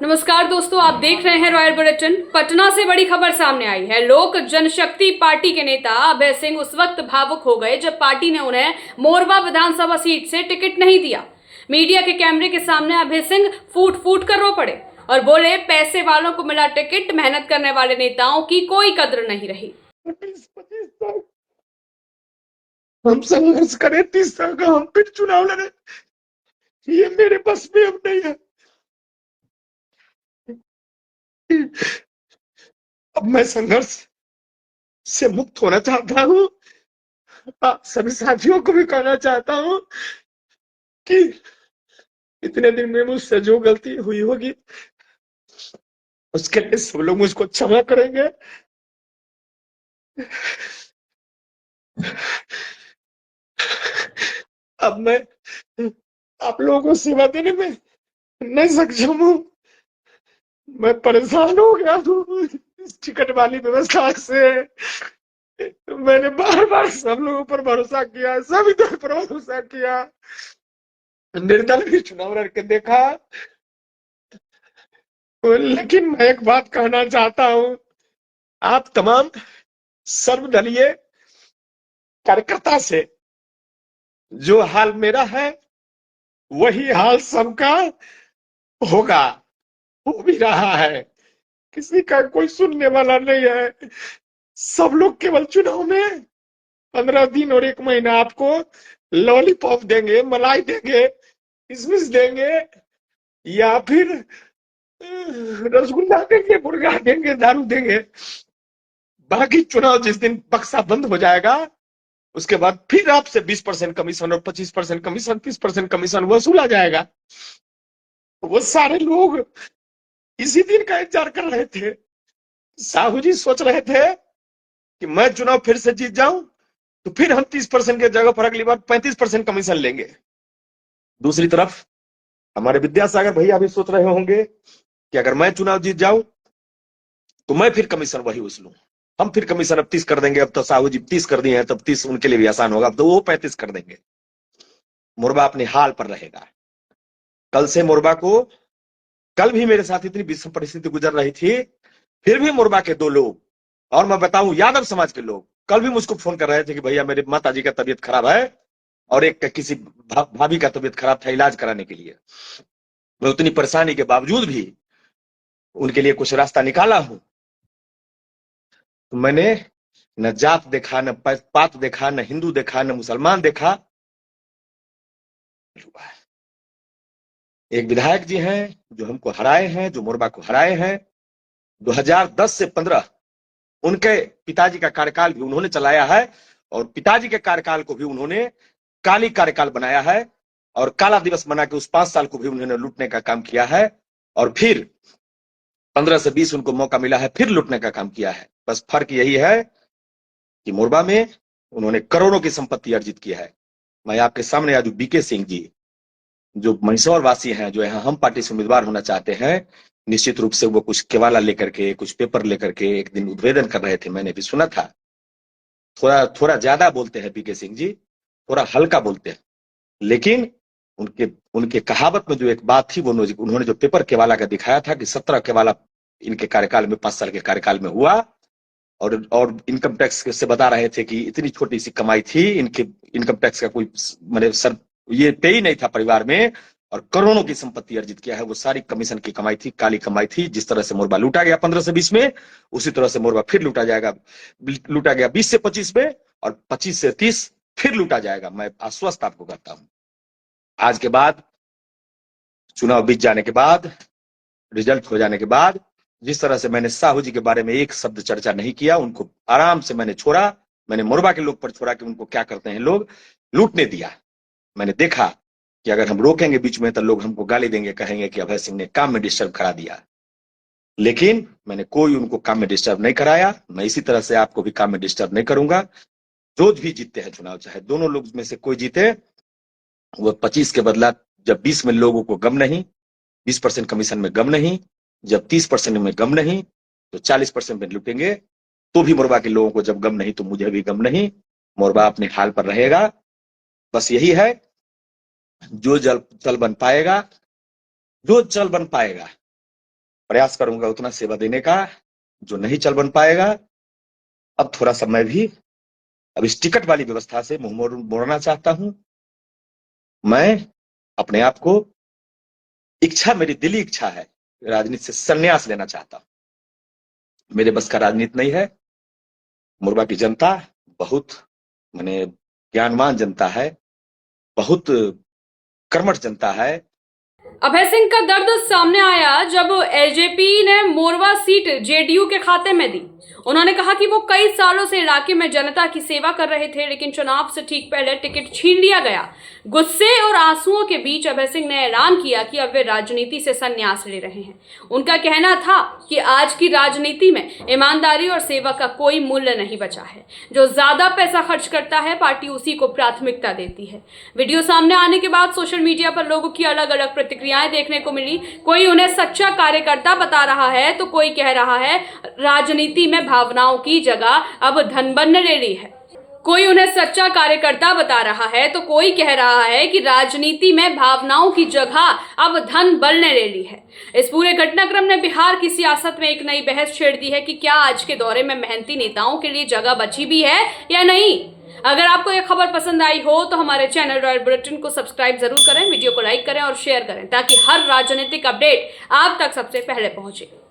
नमस्कार दोस्तों, आप देख रहे हैं रॉयल बुलेटिन। पटना से बड़ी खबर सामने आई है। लोक जनशक्ति पार्टी के नेता अभय सिंह उस वक्त भावुक हो गए जब पार्टी ने उन्हें मोरबा विधानसभा सीट से टिकट नहीं दिया। मीडिया के कैमरे के सामने अभय सिंह फूट फूट कर रो पड़े और बोले, पैसे वालों को मिला टिकट, मेहनत करने वाले नेताओं की कोई कद्र नहीं रही। 20-25 साल हम संघर्ष करे, 30 साल का हम फिर चुनाव लड़े, ये मेरे बस में अब नहीं है। अब मैं संघर्ष से मुक्त होना चाहता हूँ। आप सभी साथियों को भी कहना चाहता हूँ कि इतने दिन में मुझसे जो गलती हुई होगी उसके लिए सब लोग मुझको क्षमा करेंगे। अब मैं आप लोगों को सेवा देने में नहीं सक्षम हूँ। मैं परेशान हो गया हूँ इस टिकट वाली व्यवस्था से। मैंने बार बार सब लोगों पर भरोसा किया, सभी दल पर भरोसा किया, निर्दल भी चुनाव लड़ के देखा। लेकिन मैं एक बात कहना चाहता हूँ, आप तमाम सर्वदलीय कार्यकर्ता से जो हाल मेरा है वही हाल सबका होगा, हो भी रहा है। किसी का कोई सुनने वाला नहीं है। सब लोग केवल चुनाव में 15 दिन और 1 महीना आपको लॉलीपॉप देंगे, मलाई देंगे, किशमिश देंगे या फिर रसगुल्ला देंगे, मुर्गा देंगे, दारू देंगे। बाकी चुनाव जिस दिन बक्सा बंद हो जाएगा उसके बाद फिर आपसे 20% कमीशन और 25% कमीशन, 30% कमीशन वसूला जाएगा। वो सारे लोग इसी दिन का इंतजार कर रहे थे। साहू जी सोच रहे थे कि मैं चुनाव फिर से जीत जाऊं तो फिर हम 30% की जगह पर अगली बार 35% कमीशन लेंगे। दूसरी तरफ हमारे विद्यासागर भैया भी सोच रहे होंगे कि अगर मैं चुनाव जीत जाऊं तो मैं फिर कमीशन वही वसूलूं। हम फिर कमीशन अब 30 कर देंगे। अब तो साहू जी 30 कर दिए हैं, तब 30 उनके लिए भी आसान होगा, अब तो वो 35 कर देंगे। मुरबा अपने हाल पर रहेगा। कल से मुरबा को, कल भी मेरे साथ इतनी विषम परिस्थिति गुजर रही थी, फिर भी मुरबा के 2 लोग, और मैं बताऊं यादव समाज के लोग, कल भी मुझको फोन कर रहे थे कि भैया मेरे माता जी का तबीयत खराब है और एक किसी भाभी का तबीयत खराब था, इलाज कराने के लिए। मैं उतनी परेशानी के बावजूद भी उनके लिए कुछ रास्ता निकाला हूं। तो मैंने न जात देखा, न पात देखा, न हिंदू देखा, न मुसलमान देखा। एक विधायक जी हैं जो हमको हराए हैं, जो मुरबा को हराए हैं। 2010 से 15 उनके पिताजी का कार्यकाल भी उन्होंने चलाया है और पिताजी के कार्यकाल को भी उन्होंने काली कार्यकाल बनाया है और काला दिवस बना के उस 5 साल को भी उन्होंने लूटने का काम किया है। और फिर 15 से 20 उनको मौका मिला है, फिर लूटने का काम किया है। बस फर्क यही है कि मुरबा में उन्होंने करोड़ों की संपत्ति अर्जित की है। मैं आपके सामने आज बीके सिंह जी जो मंदसौर वासी हैं, जो यहाँ हम पार्टी से उम्मीदवार होना चाहते हैं, निश्चित रूप से वो कुछ केवाला लेकर के, कुछ पेपर लेकर के एक दिन उद्वेदन कर रहे थे, मैंने भी सुना था। थोड़ा थोड़ा ज्यादा बोलते हैं बीके सिंह जी, थोड़ा हल्का बोलते हैं, लेकिन उनके उनके कहावत में जो एक बात थी वो उन्होंने जो पेपर केवाला का दिखाया था कि 17 केवाला इनके कार्यकाल में, 5 साल के कार्यकाल में हुआ। और इनकम टैक्स से बता रहे थे कि इतनी छोटी सी कमाई थी इनके, इनकम टैक्स का कोई मतलब सर ये पे ही नहीं था परिवार में, और करोड़ों की संपत्ति अर्जित किया है। वो सारी कमीशन की कमाई थी, काली कमाई थी। जिस तरह से मुरबा लूटा गया 15 से 20 में, उसी तरह से मुरबा फिर लूटा जाएगा। लूटा गया 20 से 25 में और 25 से 30 फिर लूटा जाएगा। मैं आश्वस्त आपको करता हूं। आज के बाद, चुनाव बीत जाने के बाद, रिजल्ट हो जाने के बाद, जिस तरह से मैंने साहू जी के बारे में एक शब्द चर्चा नहीं किया, उनको आराम से मैंने छोड़ा। मैंने मुरबा के लोग पर छोड़ा कि उनको क्या करते हैं लोग, लूटने दिया। मैंने देखा कि अगर हम रोकेंगे बीच में तो लोग हमको गाली देंगे, कहेंगे कि अभय सिंह ने काम में डिस्टर्ब करा दिया। लेकिन मैंने कोई उनको काम में डिस्टर्ब नहीं कराया। मैं इसी तरह से आपको भी काम में डिस्टर्ब नहीं करूंगा। जो भी जीतते हैं चुनाव, चाहे दोनों लोग में से कोई जीते, वो 25 के बदला जब 20 में लोगों को गम नहीं, 20% कमीशन में गम नहीं, जब 30% में गम नहीं, तो 40% में लूटेंगे। तो भी मुरबा के लोगों को जब गम नहीं तो मुझे भी गम नहीं। मुरबा अपने हाल पर रहेगा। बस यही है, जो जल चल बन पाएगा, जो चल बन पाएगा प्रयास करूंगा उतना सेवा देने का, जो नहीं चल बन पाएगा। अब थोड़ा सा मैं भी अब इस टिकट वाली व्यवस्था से मुंह मोड़ना चाहता हूं। मैं अपने आप को, इच्छा मेरी दिली इच्छा है, राजनीति से संन्यास लेना चाहता हूं। मेरे बस का राजनीति नहीं है। मोरबा की जनता बहुत माने ज्ञानवान जनता है, बहुत कर्मठ जनता है। अभय सिंह का दर्द सामने आया जब एलजेपी ने मोरवा सीट जेडीयू के खाते में दी। उन्होंने कहा कि वो कई सालों से इलाके में जनता की सेवा कर रहे थे, लेकिन चुनाव से ठीक पहले टिकट छीन लिया गया। गुस्से और आंसुओं के बीच अभय सिंह ने ऐलान किया कि अब वे राजनीति से संन्यास ले रहे हैं। उनका कहना था कि आज की राजनीति में ईमानदारी और सेवा का कोई मूल्य नहीं बचा है। जो ज्यादा पैसा खर्च करता है, पार्टी उसी को प्राथमिकता देती है। वीडियो सामने आने के बाद सोशल मीडिया पर लोगों की अलग अलग प्रतिक्रियाएं देखने को मिली। कोई उन्हें सच्चा कार्यकर्ता बता रहा है, तो कोई कह रहा है राजनीति में भावनाओं की जगह अब धनबन ने ले ली है। कोई उन्हें सच्चा कार्यकर्ता बता रहा है, तो कोई कह रहा है कि राजनीति में भावनाओं की जगह अब धन बल ने ले ली है। इस पूरे घटनाक्रम ने बिहार की सियासत में एक नई बहस छेड़ दी है कि क्या आज के दौरे में मेहनती नेताओं के लिए जगह बची भी है या नहीं। अगर आपको यह खबर पसंद आई हो तो हमारे चैनल रॉयल बुलेटिन को सब्सक्राइब जरूर करें, वीडियो को लाइक करें और शेयर करें, ताकि हर राजनीतिक अपडेट आप तक सबसे पहले पहुंचे।